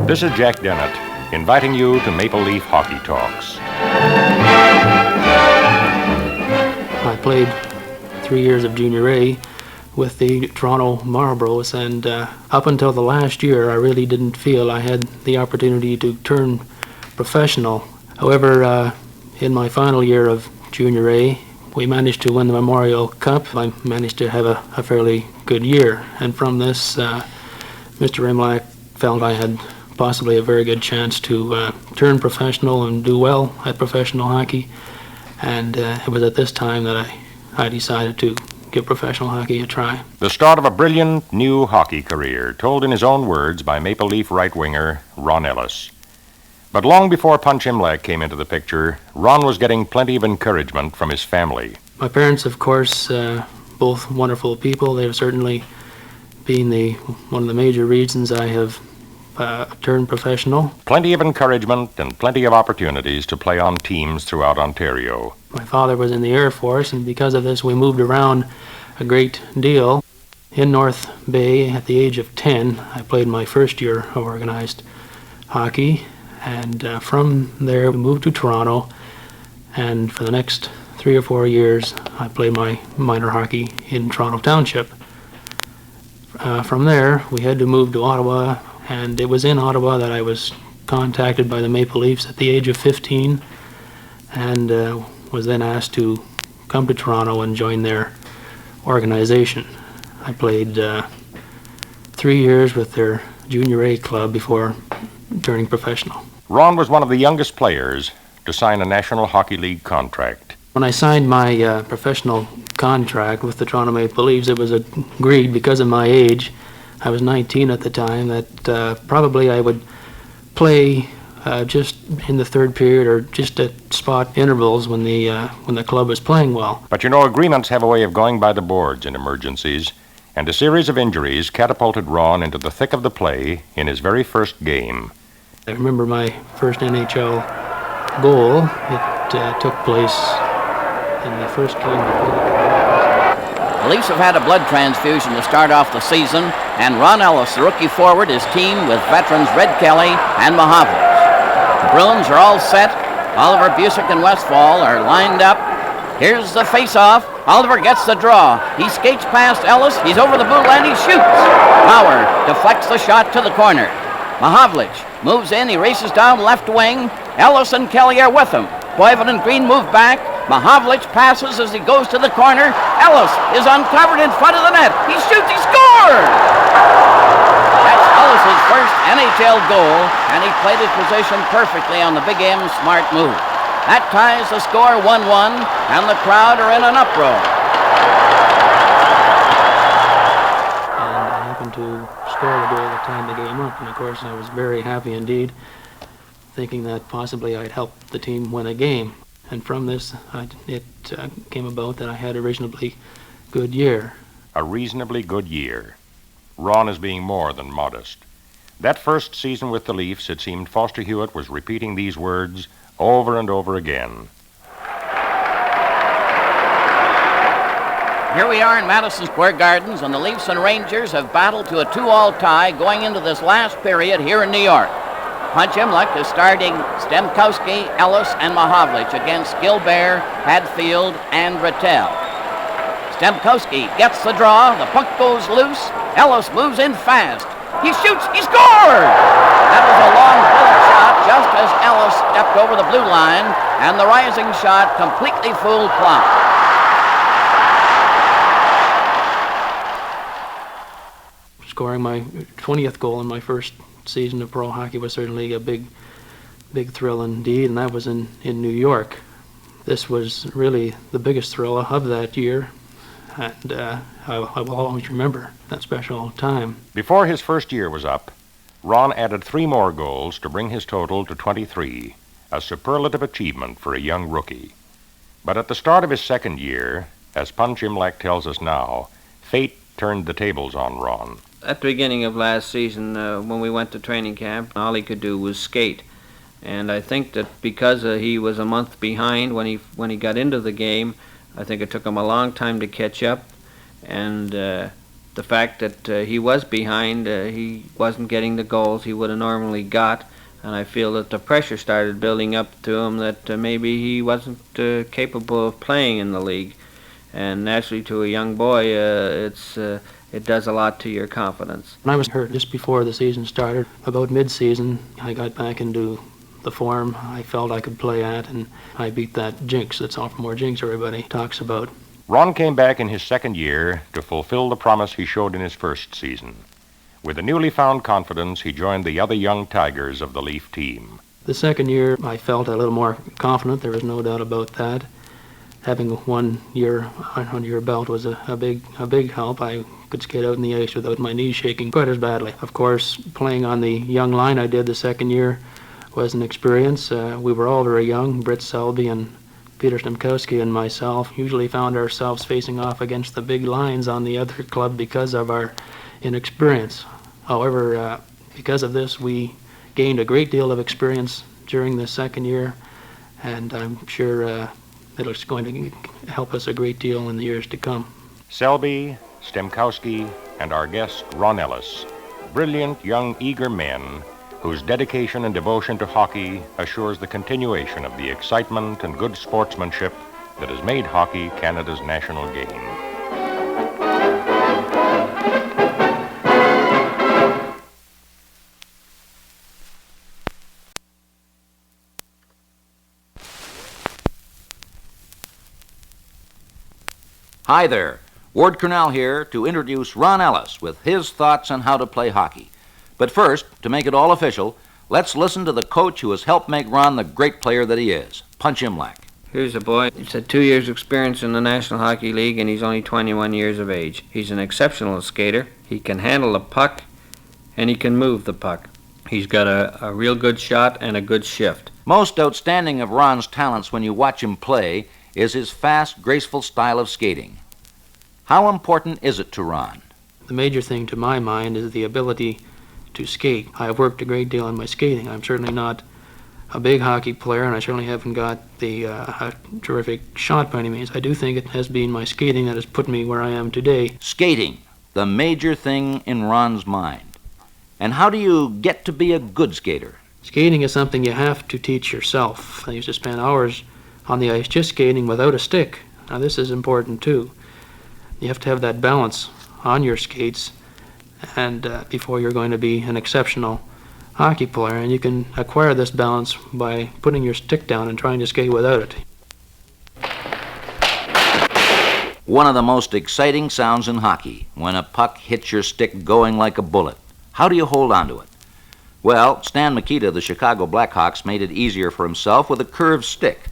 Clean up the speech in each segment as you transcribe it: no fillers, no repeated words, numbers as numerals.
This is Jack Dennett, inviting you to Maple Leaf Hockey Talks. I played 3 years of Junior A with the Toronto Marlboros, and up until the last year, I really didn't feel I had the opportunity to turn professional. However, in my final year of Junior A, we managed to win the Memorial Cup. I managed to have a fairly good year, and from this, Mr. Imlach felt I had possibly a very good chance to turn professional and do well at professional hockey, and it was at this time that I decided to give professional hockey a try. The start of a brilliant new hockey career, told in his own words by Maple Leaf right-winger Ron Ellis. But long before Punch Imlach came into the picture, Ron was getting plenty of encouragement from his family. My parents, of course, both wonderful people. They've certainly been one of the major reasons I have turned professional. Plenty of encouragement and plenty of opportunities to play on teams throughout Ontario. My father was in the Air Force, and because of this, we moved around a great deal. In North Bay, at the age of 10, I played my first year of organized hockey, and from there we moved to Toronto, and for the next 3 or 4 years, I played my minor hockey in Toronto Township. From there, we had to move to Ottawa, and it was in Ottawa that I was contacted by the Maple Leafs at the age of 15, and was then asked to come to Toronto and join their organization. I played 3 years with their Junior A club before turning professional. Ron was one of the youngest players to sign a National Hockey League contract. When I signed my professional contract with the Toronto Maple Leafs, it was agreed because of my age, I was 19 at the time, that probably I would play just in the third period or just at spot intervals when the club was playing well. But you know, agreements have a way of going by the boards in emergencies, and a series of injuries catapulted Ron into the thick of the play in his very first game. I remember my first NHL goal. It took place in the first game. The Leafs have had a blood transfusion to start off the season, and Ron Ellis, the rookie forward, is teamed with veterans Red Kelly and Mahavlich. The Bruins are all set. Oliver, Busick, and Westfall are lined up. Here's the face-off. Oliver gets the draw. He skates past Ellis. He's over the blue line. He shoots. Bauer deflects the shot to the corner. Mahavlich moves in. He races down left wing. Ellis and Kelly are with him. Boyven and Green move back. Mahavlich passes as he goes to the corner. Ellis is uncovered in front of the net. He shoots. He scores! That's Ellis' first NHL goal, and he played his position perfectly on the Big M smart move. That ties the score 1-1, and the crowd are in an uproar. And I happened to score the goal that tied the game up, and of course I was very happy indeed, thinking that possibly I'd help the team win a game. And from this, it came about that I had a reasonably good year. A reasonably good year. Ron is being more than modest. That first season with the Leafs, it seemed Foster Hewitt was repeating these words over and over again. Here we are in Madison Square Gardens, and the Leafs and Rangers have battled to a 2-all tie going into this last period here in New York. Punch Imlach is starting Stemkowski, Ellis, and Mahavlich against Gilbert, Hadfield, and Rattel. Stemkowski gets the draw. The puck goes loose. Ellis moves in fast. He shoots. He scored! That was a long bullet shot just as Ellis stepped over the blue line, and the rising shot completely fooled Plum. Scoring my 20th goal in my first season of pro hockey was certainly a big thrill indeed, and that was in New York. This was really the biggest thrill of that year, and I will always remember that special time. Before his first year was up, Ron added 3 more goals to bring his total to 23, a superlative achievement for a young rookie. But at the start of his second year, as Punch Imlach tells us now, fate turned the tables on Ron. At the beginning of last season, when we went to training camp, all he could do was skate. And I think that because he was a month behind when he got into the game, I think it took him a long time to catch up and the fact that he was behind, he wasn't getting the goals he would have normally got, and I feel that the pressure started building up to him that maybe he wasn't capable of playing in the league. And naturally, to a young boy, it does a lot to your confidence. When I was hurt just before the season started, about mid-season, I got back into the form I felt I could play at, and I beat that jinx, that sophomore jinx everybody talks about. Ron came back in his second year to fulfill the promise he showed in his first season. With a newly found confidence, he joined the other young Tigers of the Leaf team. The second year, I felt a little more confident. There was no doubt about that. Having 1 year under your belt was a big help. I could skate out in the ice without my knees shaking quite as badly. Of course, playing on the young line I did the second year was an experience. We were all very young. Britt Selby and Peter Stemkowski and myself usually found ourselves facing off against the big lines on the other club because of our inexperience. However, because of this, we gained a great deal of experience during the second year, and I'm sure it's going to help us a great deal in the years to come. Selby, Stemkowski, and our guest, Ron Ellis, brilliant, young, eager men whose dedication and devotion to hockey assures the continuation of the excitement and good sportsmanship that has made hockey Canada's national game. Hi there, Ward Cornell here to introduce Ron Ellis with his thoughts on how to play hockey. But first, to make it all official, let's listen to the coach who has helped make Ron the great player that he is, Punch Imlach. Here's a boy. He's had 2 years' experience in the National Hockey League, and he's only 21 years of age. He's an exceptional skater. He can handle the puck, and he can move the puck. He's got a real good shot and a good shift. Most outstanding of Ron's talents when you watch him play is his fast, graceful style of skating. How important is it to Ron? The major thing to my mind is the ability to skate. I have worked a great deal on my skating. I'm certainly not a big hockey player, and I certainly haven't got the terrific shot by any means. I do think it has been my skating that has put me where I am today. Skating, the major thing in Ron's mind. And how do you get to be a good skater? Skating is something you have to teach yourself. I used to spend hours on the ice just skating without a stick. Now this is important too. You have to have that balance on your skates and before you're going to be an exceptional hockey player, and you can acquire this balance by putting your stick down and trying to skate without it. One of the most exciting sounds in hockey, when a puck hits your stick going like a bullet. How do you hold on to it? Well, Stan Mikita of the Chicago Blackhawks made it easier for himself with a curved stick.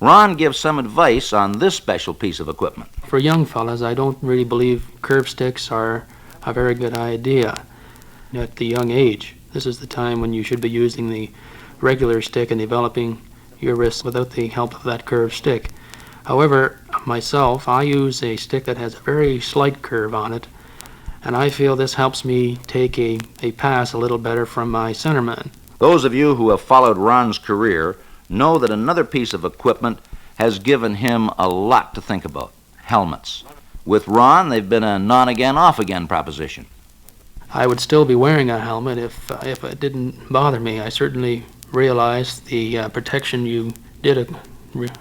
Ron gives some advice on this special piece of equipment. For young fellas, I don't really believe curved sticks are a very good idea at the young age. This is the time when you should be using the regular stick and developing your wrist without the help of that curved stick. However, myself, I use a stick that has a very slight curve on it, and I feel this helps me take a pass a little better from my centerman. Those of you who have followed Ron's career know that another piece of equipment has given him a lot to think about: helmets. With Ron, they've been a non-again, off-again proposition. I would still be wearing a helmet if it didn't bother me. I certainly realize the protection you did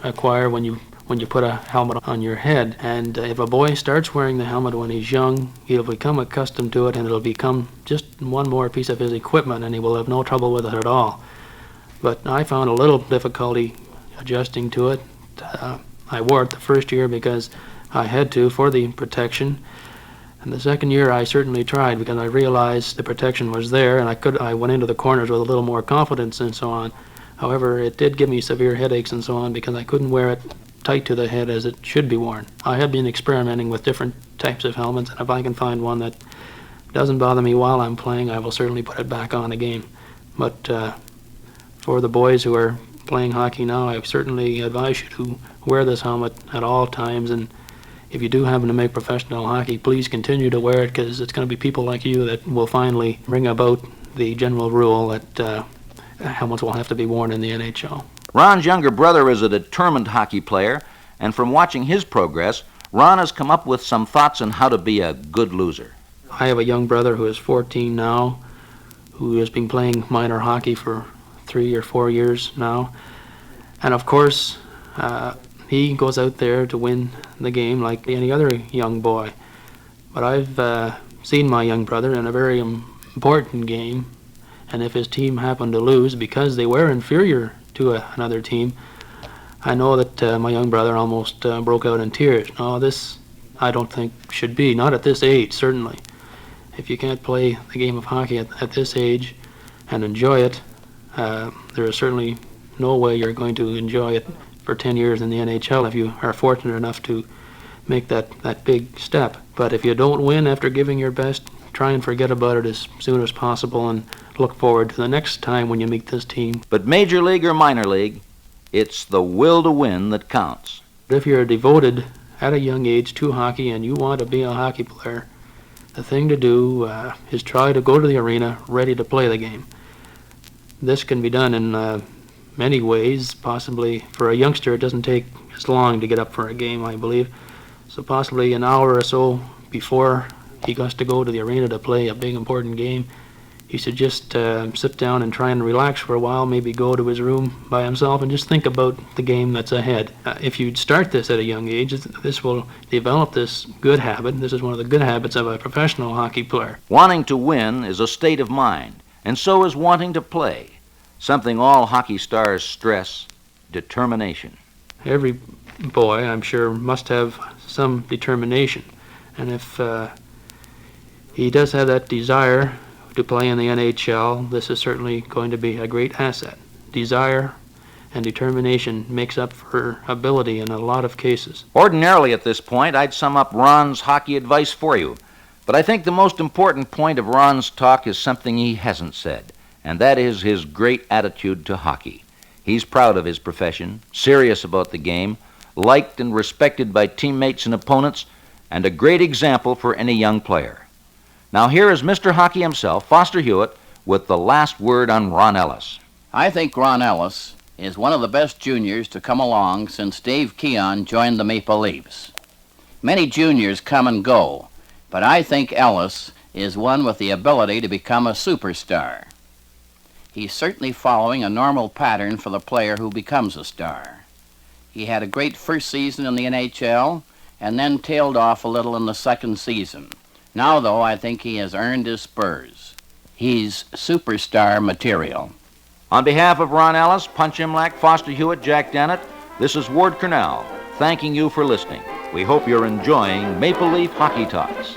acquire when you put a helmet on your head. And if a boy starts wearing the helmet when he's young, he'll become accustomed to it, and it'll become just one more piece of his equipment, and he will have no trouble with it at all. But I found a little difficulty adjusting to it. I wore it the first year because I had to for the protection. And the second year I certainly tried because I realized the protection was there, and I went into the corners with a little more confidence and so on. However, it did give me severe headaches and so on because I couldn't wear it tight to the head as it should be worn. I have been experimenting with different types of helmets, and if I can find one that doesn't bother me while I'm playing, I will certainly put it back on again. But for the boys who are playing hockey now, I certainly advise you to wear this helmet at all times, and if you do happen to make professional hockey, please continue to wear it, because it's going to be people like you that will finally bring about the general rule that helmets will have to be worn in the NHL. Ron's younger brother is a determined hockey player, and from watching his progress, Ron has come up with some thoughts on how to be a good loser. I have a young brother who is 14 now, who has been playing minor hockey for 3 or 4 years now. And of course, he goes out there to win the game like any other young boy. But I've seen my young brother in a very important game, and if his team happened to lose because they were inferior to another team, I know that my young brother almost broke out in tears. No, this I don't think should be, not at this age, certainly. If you can't play the game of hockey at this age and enjoy it, there is certainly no way you're going to enjoy it for 10 years in the NHL if you are fortunate enough to make that big step. But if you don't win after giving your best, try and forget about it as soon as possible and look forward to the next time when you meet this team. But Major League or minor league, it's the will to win that counts. If you're devoted at a young age to hockey and you want to be a hockey player, the thing to do is try to go to the arena ready to play the game. This can be done in many ways. Possibly for a youngster it doesn't take as long to get up for a game, I believe. So possibly an hour or so before he has to go to the arena to play a big important game, he should just sit down and try and relax for a while, maybe go to his room by himself and just think about the game that's ahead. If you start this at a young age, this will develop this good habit. This is one of the good habits of a professional hockey player. Wanting to win is a state of mind, and so is wanting to play. Something all hockey stars stress: determination. Every boy, I'm sure, must have some determination. And if he does have that desire to play in the NHL, this is certainly going to be a great asset. Desire and determination makes up for ability in a lot of cases. Ordinarily at this point, I'd sum up Ron's hockey advice for you. But I think the most important point of Ron's talk is something he hasn't said, and that is his great attitude to hockey. He's proud of his profession, serious about the game, liked and respected by teammates and opponents, and a great example for any young player. Now here is Mr. Hockey himself, Foster Hewitt, with the last word on Ron Ellis. I think Ron Ellis is one of the best juniors to come along since Dave Keon joined the Maple Leafs. Many juniors come and go, but I think Ellis is one with the ability to become a superstar. He's certainly following a normal pattern for the player who becomes a star. He had a great first season in the NHL and then tailed off a little in the second season. Now, though, I think he has earned his spurs. He's superstar material. On behalf of Ron Ellis, Punch Imlach, Foster Hewitt, Jack Dennett, this is Ward Cornell, thanking you for listening. We hope you're enjoying Maple Leaf Hockey Talks.